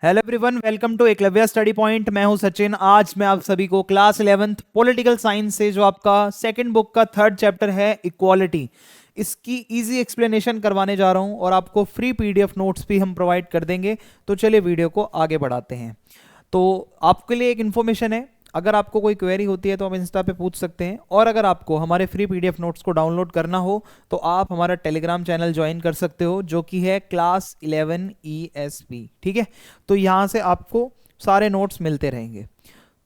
Hello everyone, welcome to Eklavya study point. मैं हूं सचिन। आज मैं आप सभी को क्लास 11th पॉलिटिकल साइंस से जो आपका सेकंड बुक का थर्ड चैप्टर है इक्वालिटी, इसकी इजी एक्सप्लेनेशन करवाने जा रहा हूं और आपको फ्री पीडीएफ नोट्स भी हम प्रोवाइड कर देंगे। तो चलिए वीडियो को आगे बढ़ाते हैं। तो आपके लिए एक इन्फॉर्मेशन है, अगर आपको कोई क्वेरी होती है तो आप इंस्टा पे पूछ सकते हैं, और अगर आपको हमारे फ्री पीडीएफ नोट्स को डाउनलोड करना हो तो आप हमारा टेलीग्राम चैनल ज्वाइन कर सकते हो, जो कि है क्लास 11 ESP। ठीक है, तो यहाँ से आपको सारे नोट्स मिलते रहेंगे।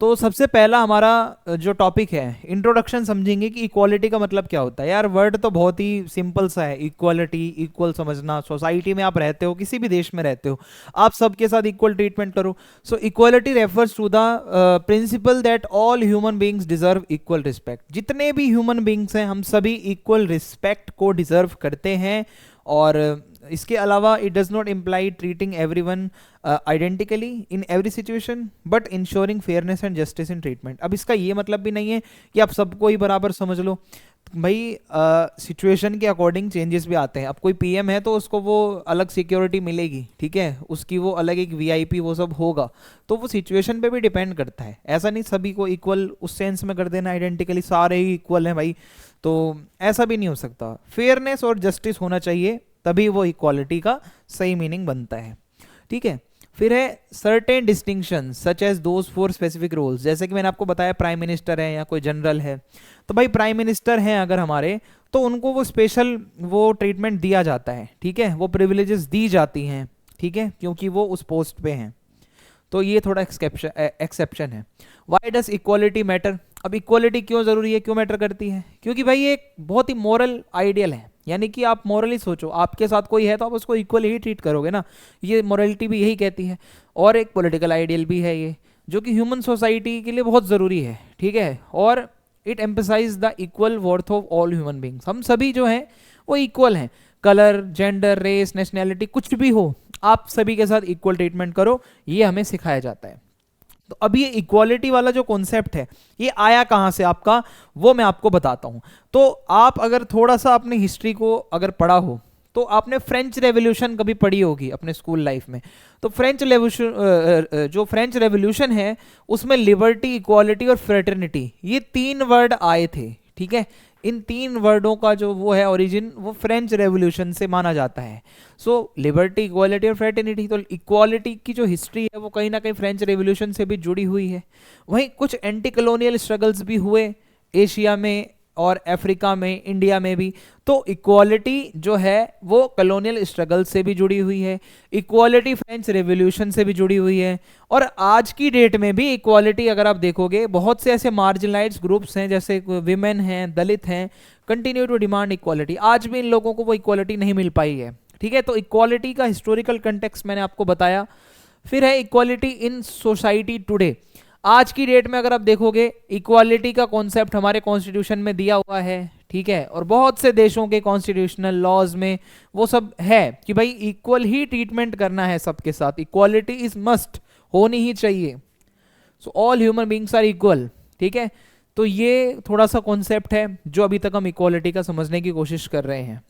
तो सबसे पहला हमारा जो टॉपिक है, इंट्रोडक्शन समझेंगे कि इक्वालिटी का मतलब क्या होता है। यार वर्ड तो बहुत ही सिंपल सा है, इक्वालिटी, इक्वल समझना। सोसाइटी में आप रहते हो, किसी भी देश में रहते हो, आप सबके साथ इक्वल ट्रीटमेंट करो। So equality refers to the principle that all human beings deserve equal respect. जितने भी ह्यूमन बींग्स हैं, हम सभी इक्वल रिस्पेक्ट को डिजर्व करते हैं। और इसके अलावा it does not imply treating everyone identically in every situation but ensuring fairness and justice in treatment. अब इसका ये मतलब भी नहीं है कि आप सबको ही बराबर समझ लो भाई। सिचुएशन के अकॉर्डिंग चेंजेस भी आते हैं। अब कोई पीएम है तो उसको वो अलग सिक्योरिटी मिलेगी, ठीक है, उसकी वो अलग एक वीआईपी वो सब होगा। तो वो सिचुएशन पे भी डिपेंड करता है। ऐसा नहीं सभी को इक्वल उस सेंस में कर देना, आइडेंटिकली सारे ही इक्वल हैं भाई, तो ऐसा भी नहीं हो सकता। फेयरनेस और जस्टिस होना चाहिए, तभी वो इक्वालिटी का सही मीनिंग बनता है। ठीक है, फिर है certain distinction such as those for specific roles. जैसे कि मैंने आपको बताया, प्राइम मिनिस्टर है या कोई जनरल है, तो भाई प्राइम मिनिस्टर हैं अगर हमारे, तो उनको वो स्पेशल वो ट्रीटमेंट दिया जाता है। ठीक है, वो प्रिविलेजेस दी जाती हैं, ठीक है, क्योंकि वो उस पोस्ट पे हैं। तो ये थोड़ा एक्सेप्शन है। Why does equality matter? अब इक्वालिटी क्यों जरूरी है, क्यों मैटर करती है? क्योंकि भाई ये एक बहुत ही मॉरल आइडियल है। यानी कि आप मॉरली सोचो, आपके साथ कोई है तो आप उसको इक्वली ही ट्रीट करोगे ना। ये मॉरलिटी भी यही कहती है। और एक पॉलिटिकल आइडियल भी है ये, जो कि ह्यूमन सोसाइटी के लिए बहुत ज़रूरी है। ठीक है, और it emphasise the equal worth of all human beings. हम सभी जो हैं वो इक्वल हैं। कलर, जेंडर, रेस, नेशनैलिटी, कुछ भी हो, आप सभी के साथ इक्वल ट्रीटमेंट करो, ये हमें सिखाया जाता है। तो अब ये इक्वालिटी वाला जो कॉन्सेप्ट है, ये आया कहाँ से आपका, वो मैं आपको बताता हूँ। तो आप अगर थोड़ा सा अपनी हिस्ट्री को अगर पढ़ा हो तो आपने फ्रेंच रेवोल्यूशन कभी पढ़ी होगी अपने स्कूल लाइफ में। तो फ्रेंच रेवोल्यूशन, जो फ्रेंच रेवोल्यूशन है, उसमें लिबर्टी, इक्वालिटी और फ्रेटर्निटी, ये तीन वर्ड आए थे। ठीक है, इन तीन वर्डों का जो वो है ओरिजिन, वो फ्रेंच रेवोल्यूशन से माना जाता है। सो लिबर्टी, इक्वालिटी और फ्रेटर्निटी। तो इक्वालिटी की जो हिस्ट्री है वो कहीं ना कहीं फ्रेंच रेवोल्यूशन से भी जुड़ी हुई है। वहीं कुछ एंटी कॉलोनियल स्ट्रगल्स भी हुए एशिया में और अफ्रीका में, इंडिया में भी। तो इक्वालिटी जो है वो कॉलोनियल स्ट्रगल से भी जुड़ी हुई है, इक्वालिटी फ्रेंच रेवोल्यूशन से भी जुड़ी हुई है। और आज की डेट में भी इक्वालिटी अगर आप देखोगे, बहुत से ऐसे मार्जिनलाइज्ड ग्रुप्स हैं, जैसे विमेन हैं, दलित हैं, कंटिन्यू टू डिमांड इक्वालिटी। आज भी इन लोगों को वो इक्वालिटी नहीं मिल पाई है। ठीक है, तो इक्वालिटी का हिस्टोरिकल कंटेक्स्ट मैंने आपको बताया। फिर है इक्वालिटी इन सोसाइटी टुडे। आज की डेट में अगर आप देखोगे, इक्वालिटी का कॉन्सेप्ट हमारे कॉन्स्टिट्यूशन में दिया हुआ है। ठीक है, और बहुत से देशों के कॉन्स्टिट्यूशनल लॉज में वो सब है कि भाई इक्वल ही ट्रीटमेंट करना है सबके साथ, इक्वालिटी इज मस्ट, होनी ही चाहिए। So all human beings are equal. ठीक है, तो ये थोड़ा सा कॉन्सेप्ट है जो अभी तक हम इक्वालिटी का समझने की कोशिश कर रहे हैं,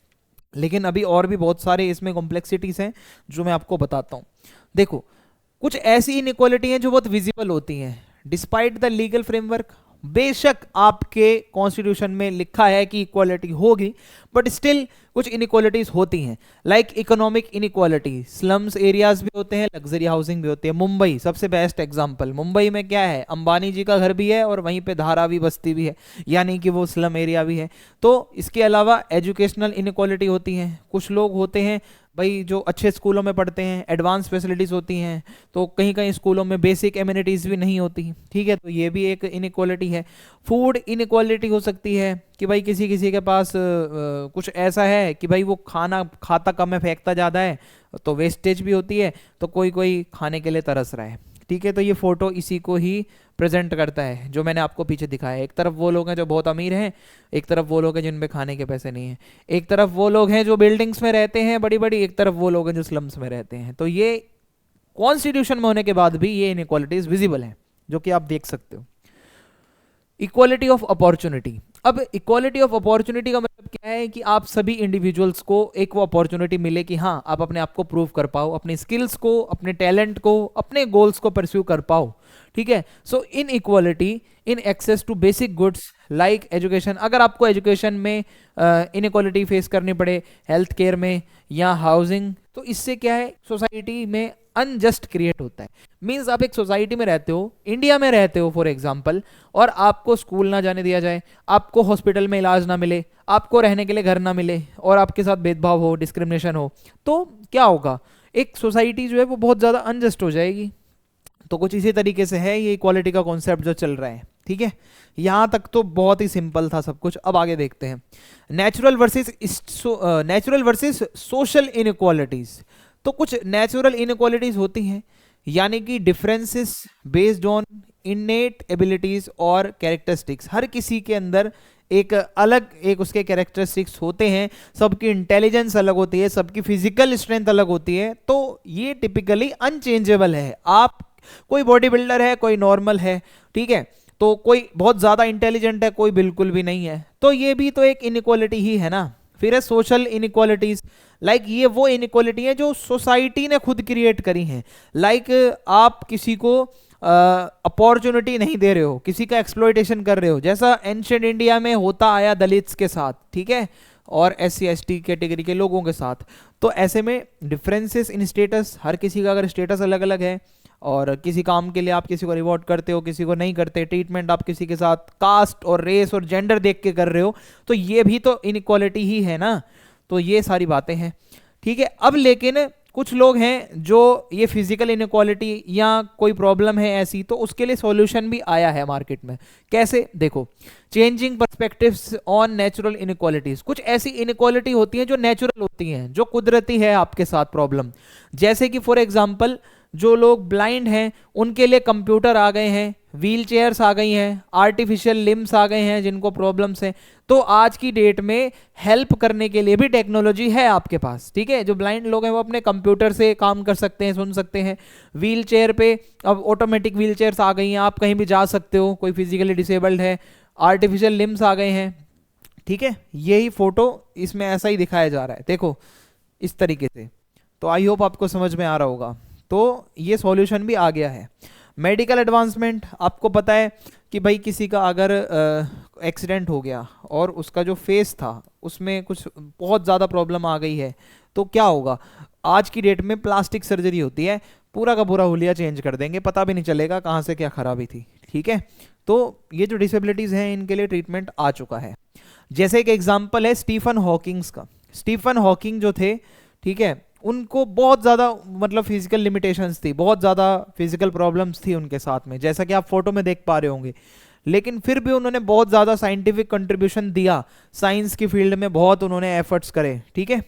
लेकिन अभी और भी बहुत सारे इसमें कॉम्प्लेक्सिटीज हैं जो मैं आपको बताता हूँ। देखो, कुछ ऐसी इनइक्वालिटी हैं जो बहुत विजिबल होती हैं डिस्पाइट द लीगल फ्रेमवर्क। बेशक आपके कॉन्स्टिट्यूशन में लिखा है कि इक्वालिटी होगी, बट स्टिल कुछ इनइक्वालिटीज होती हैं। Like economic inequality, slums areas भी होते हैं, लग्जरी हाउसिंग भी होती है। मुंबई सबसे बेस्ट एग्जांपल। मुंबई में क्या है, अंबानी जी का घर भी है और वहीं पे धारावी बस्ती भी है, यानी कि वो स्लम एरिया भी है। तो इसके अलावा एजुकेशनल इनइक्वालिटी होती है। कुछ लोग होते हैं भाई जो अच्छे स्कूलों में पढ़ते हैं, एडवांस फैसिलिटीज़ होती हैं, तो कहीं कहीं स्कूलों में बेसिक एमिनिटीज़ भी नहीं होती। ठीक है, तो ये भी एक इनइक्वालिटी है। फूड इनइक्वालिटी हो सकती है कि भाई किसी किसी के पास कुछ ऐसा है कि भाई वो खाना खाता कम है, फेंकता ज़्यादा है, तो वेस्टेज भी होती है, तो कोई कोई खाने के लिए तरस रहा है। ठीक है, तो ये फोटो इसी को ही प्रेजेंट करता है जो मैंने आपको पीछे दिखाया है। एक तरफ वो लोग हैं जो बहुत अमीर हैं, एक तरफ वो लोग हैं जिनमें खाने के पैसे नहीं हैं, एक तरफ वो लोग हैं जो बिल्डिंग्स में रहते हैं बड़ी बड़ी, एक तरफ वो लोग हैं जो स्लम्स में रहते हैं। तो ये कॉन्स्टिट्यूशन में होने के बाद भी ये इनइक्वालिटीज विजिबल हैं, जो कि आप देख सकते हो। Equality of opportunity. अब इक्वालिटी ऑफ अपॉर्चुनिटी का मतलब क्या है कि आप सभी इंडिविजुअल्स को एक वो अपॉर्चुनिटी मिले कि हाँ आप अपने आप को प्रूव कर पाओ, अपने स्किल्स को, अपने टैलेंट को, अपने गोल्स को परस्यू कर पाओ, ठीक है। So inequality in access to basic goods like education, अगर आपको एजुकेशन में इनइक्वालिटी फेस करनी पड़े, हेल्थ केयर में या हाउसिंग, तो इससे क्या है सोसाइटी में अनजस्ट क्रिएट होता है। मींस आप एक सोसाइटी में रहते हो, इंडिया में रहते हो फॉर एग्जांपल, और आपको स्कूल ना जाने दिया जाए, आपको हॉस्पिटल में इलाज ना मिले, आपको रहने के लिए घर ना मिले, और आपके साथ भेदभाव हो, डिस्क्रिमिनेशन हो, तो क्या होगा, एक सोसाइटी जो है वो बहुत ज़्यादा अनजस्ट हो जाएगी। तो कुछ इसी तरीके से है ये इक्वालिटी का कॉन्सेप्ट जो चल रहा है, ठीक है। यहां तक तो बहुत ही सिंपल था सब कुछ। अब आगे देखते हैं नेचुरल वर्सेस सोशल इनइक्वालिटीज। तो कुछ नेचुरल इनइक्वालिटीज होती हैं, यानी कि डिफरेंसेस बेस्ड ऑन इनेट एबिलिटीज और कैरेक्टरिस्टिक्स। हर किसी के अंदर एक अलग एक उसके कैरेक्टरिस्टिक्स होते हैं, सबकी इंटेलिजेंस अलग होती है, सबकी फिजिकल स्ट्रेंथ अलग होती है, तो ये टिपिकली अनचेंजेबल है। आप कोई बॉडी बिल्डर है, कोई नॉर्मल है, ठीक है, तो कोई बहुत ज्यादा इंटेलिजेंट है, कोई बिल्कुल भी नहीं है, तो ये भी तो एक इनइक्वालिटी ही है ना। फिर है सोशल इनइक्वालिटीज, लाइक ये वो इनइक्वालिटी है जो सोसाइटी ने खुद क्रिएट करी हैं। लाइक आप किसी को अपॉर्चुनिटी नहीं दे रहे हो, किसी का एक्सप्लॉइटेशन कर रहे हो, जैसा एंशिएंट इंडिया में होता आया दलित्स के साथ, ठीक है, और SC ST कैटेगरी के लोगों के साथ। तो ऐसे में डिफरेंसेस इन स्टेटस, हर किसी का अगर स्टेटस अलग अलग है, और किसी काम के लिए आप किसी को रिवॉर्ड करते हो, किसी को नहीं करते, ट्रीटमेंट आप किसी के साथ कास्ट और रेस और जेंडर देख के कर रहे हो, तो ये भी तो इनइक्वालिटी ही है ना। तो ये सारी बातें हैं, ठीक है। अब लेकिन कुछ लोग हैं जो ये फिजिकल इनइक्वालिटी या कोई प्रॉब्लम है ऐसी, तो उसके लिए सॉल्यूशन भी आया है मार्केट में। कैसे, देखो, changing perspectives on natural inequalities. कुछ ऐसी इनइक्वालिटी होती हैं जो नेचुरल होती हैं, जो कुदरती है आपके साथ प्रॉब्लम, जैसे कि फॉर एग्जांपल जो लोग ब्लाइंड हैं उनके लिए कंप्यूटर आ गए हैं, व्हील चेयर्स आ गई हैं, आर्टिफिशियल लिम्स आ गए हैं जिनको प्रॉब्लम्स हैं। तो आज की डेट में हेल्प करने के लिए भी टेक्नोलॉजी है आपके पास, ठीक है। जो ब्लाइंड लोग हैं वो अपने कंप्यूटर से काम कर सकते हैं, सुन सकते हैं। व्हील चेयर पे अब ऑटोमेटिक व्हील चेयर्स आ गई हैं, आप कहीं भी जा सकते हो, कोई फिजिकली डिसेबल्ड है। आर्टिफिशियल लिम्स आ गए हैं, ठीक है। यही फोटो इसमें ऐसा ही दिखाया जा रहा है, देखो इस तरीके से। तो आई होप आपको समझ में आ रहा होगा। तो ये सॉल्यूशन भी आ गया है। मेडिकल एडवांसमेंट, आपको पता है कि भाई किसी का अगर एक्सीडेंट हो गया और उसका जो फेस था उसमें कुछ बहुत ज़्यादा प्रॉब्लम आ गई है, तो क्या होगा, आज की डेट में प्लास्टिक सर्जरी होती है, पूरा का पूरा हुलिया चेंज कर देंगे, पता भी नहीं चलेगा कहाँ से क्या खराबी थी, ठीक है। तो ये जो डिसेबिलिटीज़ हैं इनके लिए ट्रीटमेंट आ चुका है। जैसे एक एग्जाम्पल है स्टीफन हॉकिंग्स का। स्टीफन हॉकिंग जो थे, ठीक है, उनको बहुत ज़्यादा मतलब फिजिकल लिमिटेशंस थी, बहुत ज़्यादा फिजिकल प्रॉब्लम्स थी उनके साथ में, जैसा कि आप फोटो में देख पा रहे होंगे। लेकिन फिर भी उन्होंने बहुत ज़्यादा साइंटिफिक कंट्रीब्यूशन दिया, साइंस की फील्ड में बहुत उन्होंने एफर्ट्स करे, ठीक है।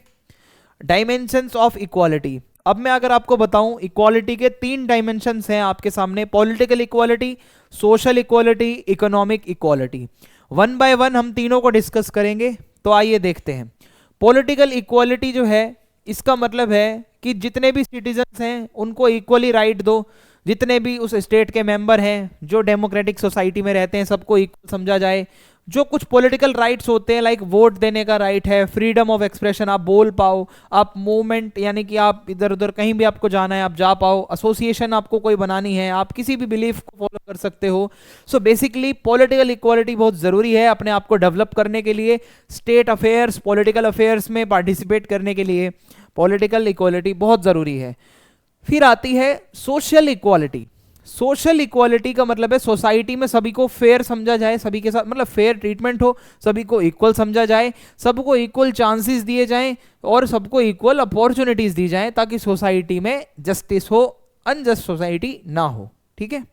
डायमेंशंस ऑफ इक्वालिटी, अब मैं अगर आपको बताऊं इक्वालिटी के 3 डायमेंशंस हैं आपके सामने, political equality, social equality, economic equality. One by one हम तीनों को डिस्कस करेंगे। तो आइए देखते हैं। पॉलिटिकल इक्वालिटी जो है, इसका मतलब है कि जितने भी सिटीजन्स हैं उनको इक्वली राइट दो, जितने भी उस स्टेट के मेंबर हैं जो डेमोक्रेटिक सोसाइटी में रहते हैं सबको इक्वल समझा जाए। जो कुछ पॉलिटिकल राइट्स होते हैं, लाइक वोट देने का राइट है, फ्रीडम ऑफ एक्सप्रेशन, आप बोल पाओ, आप मूवमेंट यानी कि आप इधर उधर कहीं भी आपको जाना है आप जा पाओ, एसोसिएशन आपको कोई बनानी है, आप किसी भी बिलीफ को फॉलो कर सकते हो। सो बेसिकली पॉलिटिकल इक्वालिटी बहुत ज़रूरी है अपने आप को डेवलप करने के लिए, स्टेट अफेयर्स, पॉलिटिकल अफेयर्स में पार्टिसिपेट करने के लिए पॉलिटिकल इक्वालिटी बहुत ज़रूरी है। फिर आती है सोशल इक्वालिटी। सोशल इक्वालिटी का मतलब है सोसाइटी में सभी को फेयर समझा जाए, सभी के साथ मतलब फेयर ट्रीटमेंट हो, सभी को इक्वल समझा जाए, सबको इक्वल चांसेस दिए जाएं और सबको इक्वल अपॉर्चुनिटीज दी जाएं, ताकि सोसाइटी में जस्टिस हो, अनजस्ट सोसाइटी ना हो, ठीक है।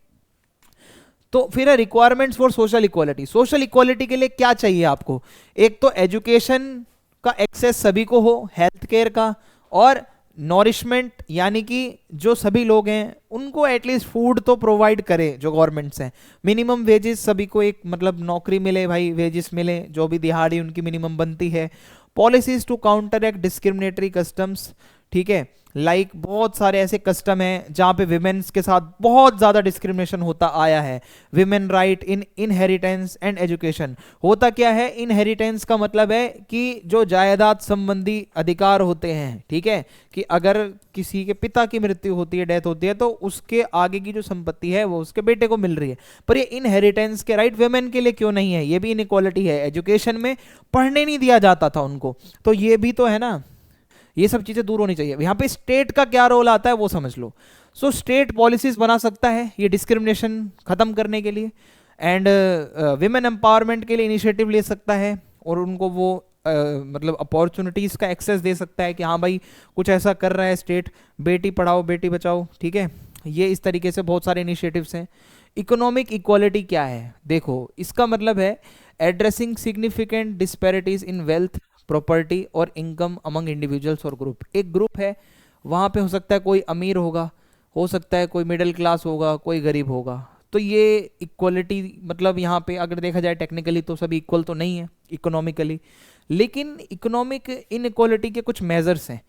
तो फिर है requirements for social equality. Social equality के लिए क्या चाहिए आपको, एक तो एजुकेशन का एक्सेस सभी को हो, हेल्थ केयर का, और नॉरिशमेंट यानी कि जो सभी लोग हैं उनको एटलीस्ट फूड तो प्रोवाइड करे जो गवर्नमेंट्स हैं। मिनिमम वेजेस, सभी को एक मतलब नौकरी मिले भाई, वेजेस मिले, जो भी दिहाड़ी उनकी मिनिमम बनती है। Policies to counteract discriminatory customs, ठीक है। लाइक बहुत सारे ऐसे कस्टम हैं जहाँ पे विमेन्स के साथ बहुत ज़्यादा डिस्क्रिमिनेशन होता आया है। Women right in inheritance and education. होता क्या है, इनहेरिटेंस का मतलब है कि जो जायदाद संबंधी अधिकार होते हैं, ठीक है, कि अगर किसी के पिता की मृत्यु होती है, डेथ होती है, तो उसके आगे की जो संपत्ति है वो उसके बेटे को मिल रही है। पर ये इनहेरिटेंस के राइट विमेन के लिए क्यों नहीं है, ये भी इनइक्वालिटी है। एजुकेशन में पढ़ने नहीं दिया जाता था उनको, तो ये भी तो है ना। ये सब चीजें दूर होनी चाहिए। यहाँ पे स्टेट का क्या रोल आता है वो समझ लो। सो स्टेट पॉलिसीज बना सकता है ये डिस्क्रिमिनेशन खत्म करने के लिए, एंड विमेन एम्पावरमेंट के लिए इनिशिएटिव ले सकता है, और उनको वो मतलब अपॉर्चुनिटीज का एक्सेस दे सकता है कि हाँ भाई कुछ ऐसा कर रहा है स्टेट, बेटी पढ़ाओ बेटी बचाओ, ठीक है। ये इस तरीके से बहुत सारे इनिशिएटिव्स हैं। इकोनॉमिक इक्वालिटी क्या है, देखो इसका मतलब है addressing significant disparities in wealth, property और इनकम अमंग इंडिविजुअल्स और ग्रुप। एक ग्रुप है, वहाँ पे हो सकता है कोई अमीर होगा, हो सकता है कोई मिडिल क्लास होगा, कोई गरीब होगा। तो ये इक्वलिटी मतलब यहाँ पे अगर देखा जाए टेक्निकली तो सभी इक्वल तो नहीं है इकोनॉमिकली, लेकिन इकोनॉमिक इनइक्वालिटी के कुछ मेजर्स हैं,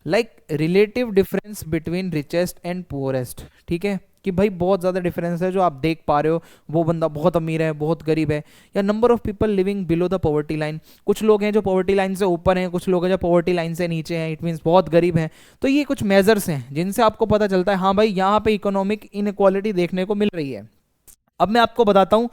like relative difference between richest and poorest, ठीक है, कि भाई बहुत ज़्यादा डिफरेंस है जो आप देख पा रहे हो, वो बंदा बहुत अमीर है बहुत गरीब है। या number of people living below the poverty line, कुछ लोग हैं जो पॉवर्टी लाइन से ऊपर हैं, कुछ लोग हैं जो पॉवर्टी लाइन से नीचे हैं, इट मीन्स बहुत गरीब हैं। तो ये कुछ मेजर्स हैं जिनसे आपको पता चलता है हाँ भाई यहाँ पे इकोनॉमिक इनइक्वालिटी देखने को मिल रही है। अब मैं आपको बताता हूँ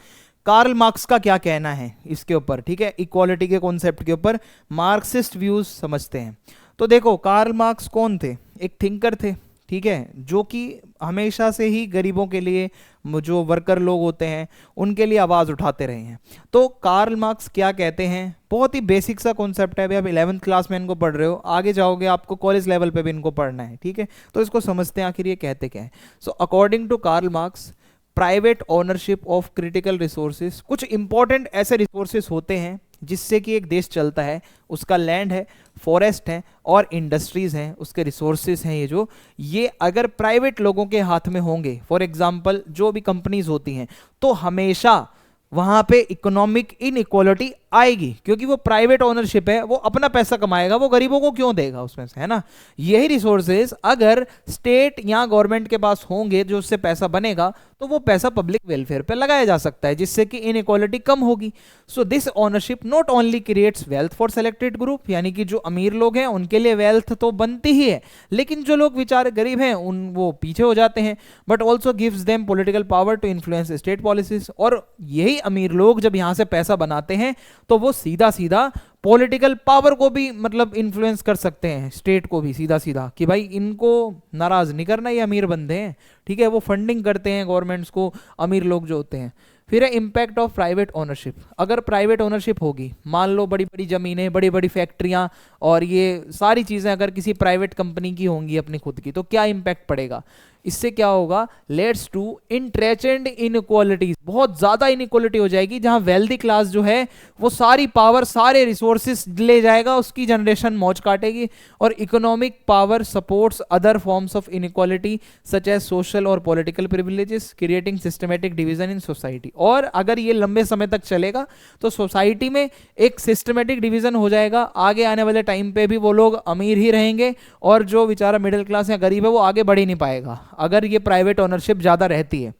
कार्ल मार्क्स का क्या कहना है इसके ऊपर, ठीक है, इक्वालिटी के कॉन्सेप्ट के ऊपर मार्क्सिस्ट व्यूज समझते हैं। तो देखो कार्ल मार्क्स कौन थे, एक थिंकर थे, ठीक है, जो कि हमेशा से ही गरीबों के लिए, जो वर्कर लोग होते हैं उनके लिए आवाज़ उठाते रहे हैं। तो कार्ल मार्क्स क्या कहते हैं, बहुत ही बेसिक सा कॉन्सेप्ट है, अभी आप 11th क्लास में इनको पढ़ रहे हो, आगे जाओगे आपको कॉलेज लेवल पे भी इनको पढ़ना है, ठीक है। तो इसको समझते हैं आखिर ये कहते क्या है। So according to Karl Marx, private ownership of critical resources, कुछ इंपॉर्टेंट ऐसे रिसोर्सेज होते हैं जिससे कि एक देश चलता है, उसका लैंड है, फॉरेस्ट है और इंडस्ट्रीज हैं, उसके रिसोर्सेज हैं, ये अगर प्राइवेट लोगों के हाथ में होंगे, फॉर एग्जांपल जो भी कंपनीज होती हैं, तो हमेशा वहां पे इकोनॉमिक इनइक्वालिटी आएगी, क्योंकि वो प्राइवेट ओनरशिप है, वो अपना पैसा कमाएगा, वो गरीबों को क्यों देगा उसमें से, है ना। यही रिसोर्सेज अगर स्टेट या गवर्नमेंट के पास होंगे जो उससे पैसा बनेगा, तो वो पैसा पब्लिक वेलफेयर पे लगाया जा सकता है, जिससे कि इनइक्वालिटी कम होगी। So this ownership not only creates wealth for selected group, यानी कि जो अमीर लोग हैं उनके लिए वेल्थ तो बनती ही है, लेकिन जो लोग बेचारे गरीब हैं उन वो पीछे हो जाते हैं, but also gives them political power to influence state policies. और यही अमीर लोग जब यहाँ से पैसा बनाते हैं तो वो सीधा सीधा पॉलिटिकल पावर को भी मतलब इन्फ्लुएंस कर सकते हैं, स्टेट को भी सीधा सीधा, कि भाई इनको नाराज नहीं करना, ये अमीर बंदे हैं, ठीक है। वो फंडिंग करते हैं गवर्नमेंट्स को, अमीर लोग जो होते हैं। फिर है इम्पैक्ट ऑफ प्राइवेट ओनरशिप। अगर प्राइवेट ओनरशिप होगी, मान लो बड़ी बड़ी जमीनें, बड़ी बड़ी फैक्ट्रियां और ये सारी चीजें अगर किसी प्राइवेट कंपनी की होंगी अपनी खुद की, तो क्या इम्पैक्ट पड़ेगा, इससे क्या होगा, लेट्स टू इंट्रेचेंड इनइक्वालिटीज, बहुत ज्यादा इनइक्वालिटी हो जाएगी, जहां वेल्दी क्लास जो है वो सारी पावर सारे रिसोर्सेस ले जाएगा, उसकी जनरेशन मौज काटेगी, और economic power supports other forms of inequality such as social और political privileges, creating systematic division in society. और अगर ये लंबे समय तक चलेगा तो सोसाइटी में एक सिस्टमेटिक डिवीजन हो जाएगा, आगे आने वाले टाइम पे भी वो लोग अमीर ही रहेंगे, और जो बेचारा मिडिल क्लास या गरीब है वो आगे बढ़ ही नहीं पाएगा अगर ये प्राइवेट ओनरशिप ज्यादा रहती है,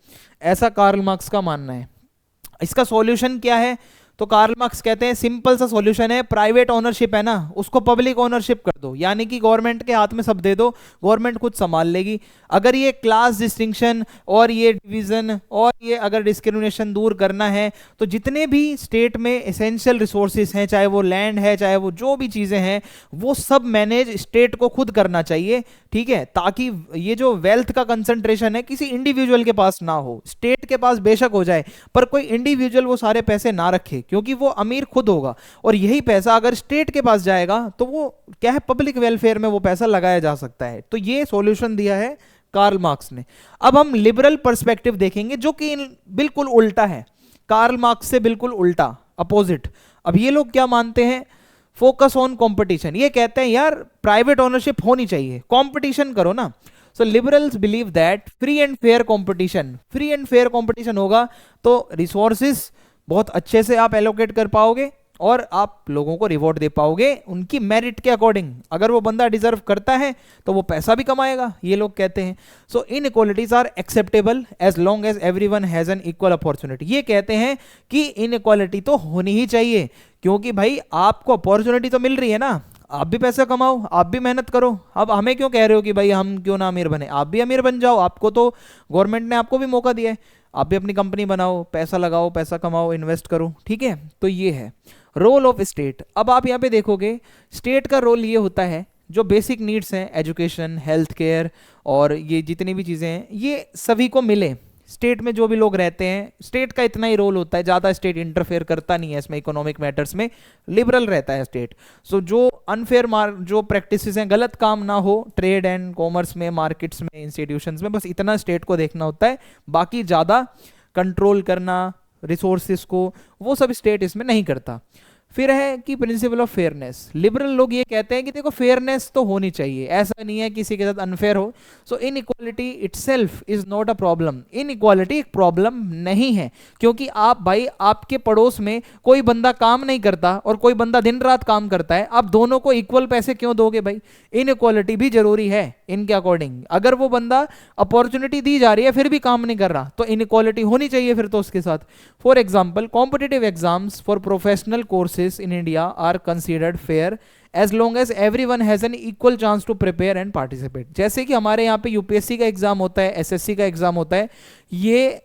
ऐसा कार्ल मार्क्स का मानना है। इसका सॉल्यूशन क्या है, तो कार्ल मार्क्स कहते हैं सिंपल सा सॉल्यूशन है, प्राइवेट ओनरशिप है ना उसको पब्लिक ओनरशिप कर दो, यानी कि गवर्नमेंट के हाथ में सब दे दो, गवर्नमेंट खुद संभाल लेगी। अगर ये क्लास डिस्टिंक्शन और ये डिवीजन और ये अगर डिस्क्रिमिनेशन दूर करना है, तो जितने भी स्टेट में एसेंशियल रिसोर्सेज हैं, चाहे वो लैंड है, चाहे वो जो भी चीजें हैं, वो सब मैनेज स्टेट को खुद करना चाहिए, ठीक है, ताकि ये जो वेल्थ का कंसंट्रेशन है किसी इंडिविजुअल के पास ना हो। स्टेट के पास बेशक हो जाए, पर कोई इंडिविजुअल वो सारे पैसे ना रखे, क्योंकि वो अमीर खुद होगा, और यही पैसा अगर स्टेट के पास जाएगा तो वो क्या है, पब्लिक वेलफेयर में वो पैसा लगाया जा सकता है। तो ये सॉल्यूशन दिया है कार्ल मार्क्स ने। अब हम लिबरल पर्सपेक्टिव देखेंगे जो कि बिल्कुल उल्टा है, कार्ल मार्क्स से बिल्कुल उल्टा, अपोजिट। अब ये लोग क्या मानते हैं, फोकस ऑन कंपटीशन, ये कहते हैं यार प्राइवेट ओनरशिप होनी चाहिए, कंपटीशन करो ना। So liberals believe that free and fair competition होगा तो रिसोर्सेज बहुत अच्छे से आप एलोकेट कर पाओगे, और आप लोगों को रिवॉर्ड दे पाओगे उनकी मेरिट के अकॉर्डिंग। अगर वो बंदा डिजर्व करता है तो वो पैसा भी कमाएगा, ये लोग कहते हैं। So inequalities are acceptable as long as everyone has an equal opportunity. ये कहते हैं कि इनइक्वालिटी तो होनी ही चाहिए, क्योंकि भाई आपको अपॉर्चुनिटी तो मिल रही है ना, आप भी पैसा कमाओ, आप भी मेहनत करो। अब हमें क्यों कह रहे हो कि भाई हम क्यों ना अमीर बने, आप भी अमीर बन जाओ, आपको तो गवर्नमेंट ने आपको भी मौका दिया है, आप भी अपनी कंपनी बनाओ, पैसा लगाओ, पैसा कमाओ, इन्वेस्ट करो, ठीक है। तो ये है रोल ऑफ स्टेट। अब आप यहाँ पे देखोगे स्टेट का रोल ये होता है, जो बेसिक नीड्स हैं, एजुकेशन, हेल्थ केयर और ये जितनी भी चीज़ें हैं, ये सभी को मिले। स्टेट में जो भी लोग रहते हैं, स्टेट का इतना ही रोल होता है, ज़्यादा स्टेट इंटरफेयर करता नहीं है इसमें, इकोनॉमिक मैटर्स में लिबरल रहता है स्टेट। सो जो अनफेयर जो प्रैक्टिसेस हैं, गलत काम ना हो ट्रेड एंड कॉमर्स में, मार्केट्स में, इंस्टीट्यूशंस में, बस इतना स्टेट को देखना होता है। बाकी ज़्यादा कंट्रोल करना रिसोर्सेज को, वो सब स्टेट इसमें नहीं करता। फिर है कि प्रिंसिपल ऑफ फेयरनेस। लिबरल लोग ये कहते हैं कि देखो फेयरनेस तो होनी चाहिए, ऐसा नहीं है किसी के साथ अनफेयर हो। So inequality itself is not a problem. Inequality एक प्रॉब्लम नहीं है, क्योंकि आप भाई आपके पड़ोस में कोई बंदा काम नहीं करता और कोई बंदा दिन रात काम करता है, आप दोनों को इक्वल पैसे क्यों दोगे भाई? इनइक्वालिटी भी जरूरी है इनके अकॉर्डिंग। अगर वो बंदा अपॉर्चुनिटी दी जा रही है फिर भी काम नहीं कर रहा, तो इनइक्वालिटी होनी चाहिए फिर तो उसके साथ। For example, competitive exams for professional courses in India are considered fair as long as everyone has an equal chance to prepare and participate। जैसे कि हमारे यहाँ पे यूपीएससी का एग्जाम होता है, एसएससी का एग्जाम होता है, ये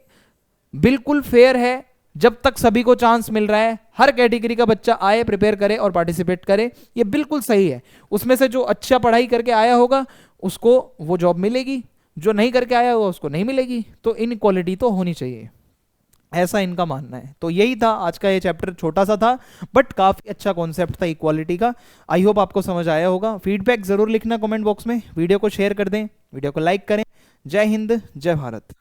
बिल्कुल फेयर है जब तक सभी को चांस मिल रहा है, हर कैटेगरी का बच्चा आए, प्रिपेयर करे और पार्टिसिपेट करे, ये बिल्कुल सही है। उसमें से जो अच्छा पढ़ाई करके आया होगा उसको वो जॉब मिलेगी, जो नहीं करके आया होगा उसको नहीं मिलेगी। तो इनइक्वालिटी तो होनी चाहिए, ऐसा इनका मानना है। तो यही था आज का ये चैप्टर, छोटा सा था बट काफी अच्छा कॉन्सेप्ट था इक्वालिटी का। आई होप आपको समझ आया होगा। फीडबैक जरूर लिखना कमेंट बॉक्स में, वीडियो को शेयर कर दें, वीडियो को लाइक करें। जय हिंद, जय भारत।